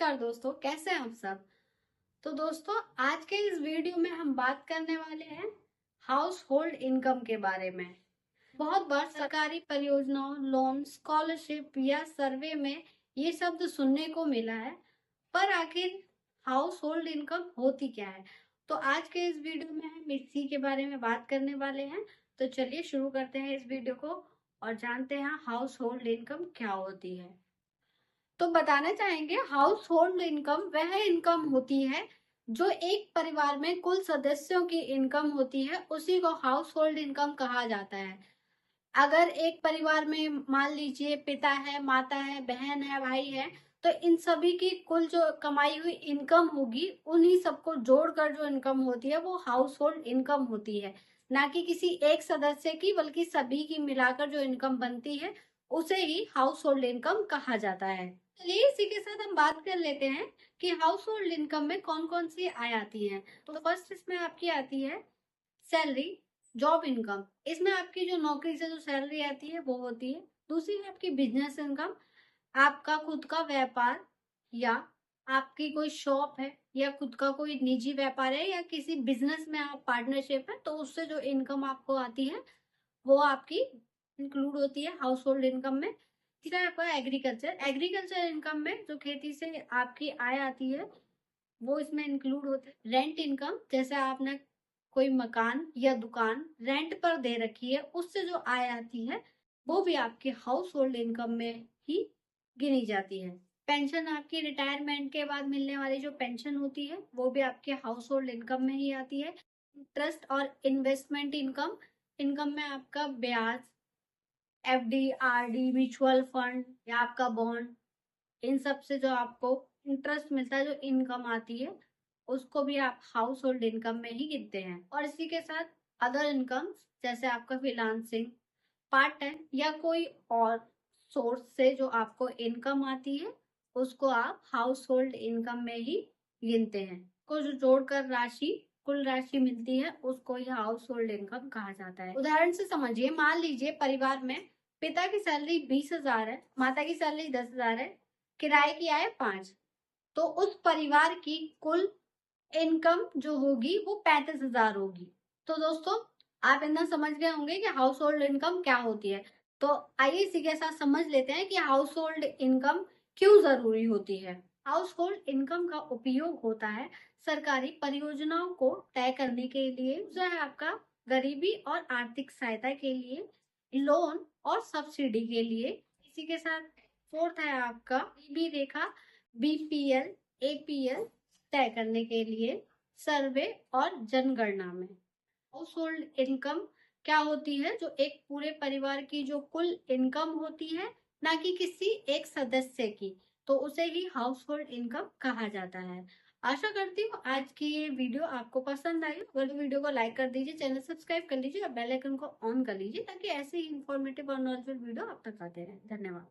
नमस्कार दोस्तों, कैसे हैं आप सब। तो दोस्तों, आज के इस वीडियो में हम बात करने वाले हैं हाउस होल्ड इनकम के बारे में। बहुत बार सरकारी परियोजनाओं, लोन, स्कॉलरशिप या सर्वे में ये शब्द सुनने को मिला है, पर आखिर हाउस होल्ड इनकम होती क्या है। तो आज के इस वीडियो में हम इसी के बारे में बात करने वाले हैं। तो चलिए शुरू करते हैं इस वीडियो को और जानते हैं हाउस होल्ड इनकम क्या होती है। तो बताना चाहेंगे, हाउस होल्ड इनकम वह इनकम होती है जो एक परिवार में कुल सदस्यों की इनकम होती है, उसी को हाउस होल्ड इनकम कहा जाता है। अगर एक परिवार में मान लीजिए पिता है, माता है, बहन है, भाई है, तो इन सभी की कुल जो कमाई हुई इनकम होगी, उन्हीं सबको जोड़कर जो इनकम होती है वो हाउस होल्ड इनकम होती है। ना कि किसी एक सदस्य की, बल्कि सभी की मिलाकर जो इनकम बनती है उसे ही हाउस होल्ड इनकम कहा जाता है। चलिए इसी के साथ हम बात कर लेते हैं कि हाउस होल्ड इनकम में कौन कौन सी आय आती है। तो फर्स्ट इसमें आपकी आती है सैलरी, जॉब इनकम। इसमें आपकी जो नौकरी से जो सैलरी आती है वो होती है। दूसरी है आपकी बिजनेस इनकम, आपका खुद का व्यापार या आपकी कोई शॉप है या खुद का कोई निजी व्यापार है या किसी बिजनेस में आप पार्टनरशिप है, तो उससे जो इनकम आपको आती है वो आपकी इंक्लूड होती है हाउस होल्ड इनकम में। तीसरा है आपका एग्रीकल्चर। एग्रीकल्चर इनकम में जो खेती से आपकी आय आती है वो इसमें इंक्लूड होते हैं। रेंट इनकम, जैसे आपने कोई मकान या दुकान रेंट पर दे रखी है, उससे जो आय आती है वो भी आपके हाउस होल्ड इनकम में ही गिनी जाती है। पेंशन, आपकी रिटायरमेंट के बाद मिलने वाली जो पेंशन होती है वो भी आपके हाउस होल्ड इनकम में ही आती है। इंटरेस्ट और इन्वेस्टमेंट इनकम, इनकम में आपका ब्याज, एफडी, आरडी, म्यूचुअल फंड या आपका बॉन्ड, इन सब से जो आपको इंटरेस्ट मिलता है, जो इनकम आती है, उसको भी आप हाउस होल्ड इनकम में ही गिनते हैं। और इसी के साथ अदर इनकम, जैसे आपका फ्रीलांसिंग, पार्ट टाइम या कोई और सोर्स से जो आपको इनकम आती है, उसको आप हाउस होल्ड इनकम में ही गिनते हैं। को जो जोड़कर राशि, कुल राशि मिलती है, उसको ही हाउस होल्ड इनकम कहा जाता है। उदाहरण से समझिए, मान लीजिए परिवार में पिता की सैलरी 20,000 है, माता की सैलरी 10,000 है, किराए की आय 5, तो उस परिवार की कुल इनकम जो होगी वो 35,000 होगी। तो दोस्तों, आप इतना समझ गए होंगे कि हाउस होल्ड इनकम क्या होती है। तो आइए इसी के साथ समझ लेते हैं कि हाउस होल्ड इनकम क्यों जरूरी होती है। हाउस होल्ड इनकम का उपयोग होता है सरकारी परियोजनाओं को तय करने के लिए, जो है आपका गरीबी और आर्थिक सहायता के लिए, लोन और सब्सिडी के लिए। इसी के साथ फोर्थ है आपका गरीबी रेखा, बीपीएल, एपीएल तय करने के लिए, सर्वे और जनगणना में। हाउस होल्ड इनकम क्या होती है? जो एक पूरे परिवार की जो कुल इनकम होती है, ना कि किसी एक सदस्य की, तो उसे ही हाउस होल्ड इनकम कहा जाता है। आशा करती हूँ आज की ये वीडियो आपको पसंद आई। अगर वीडियो को लाइक कर दीजिए, चैनल सब्सक्राइब कर लीजिए और बेल आइकन को ऑन कर लीजिए, ताकि ऐसे ही इंफॉर्मेटिव और नॉलेजेबल वीडियो आप तक आते रहे। धन्यवाद।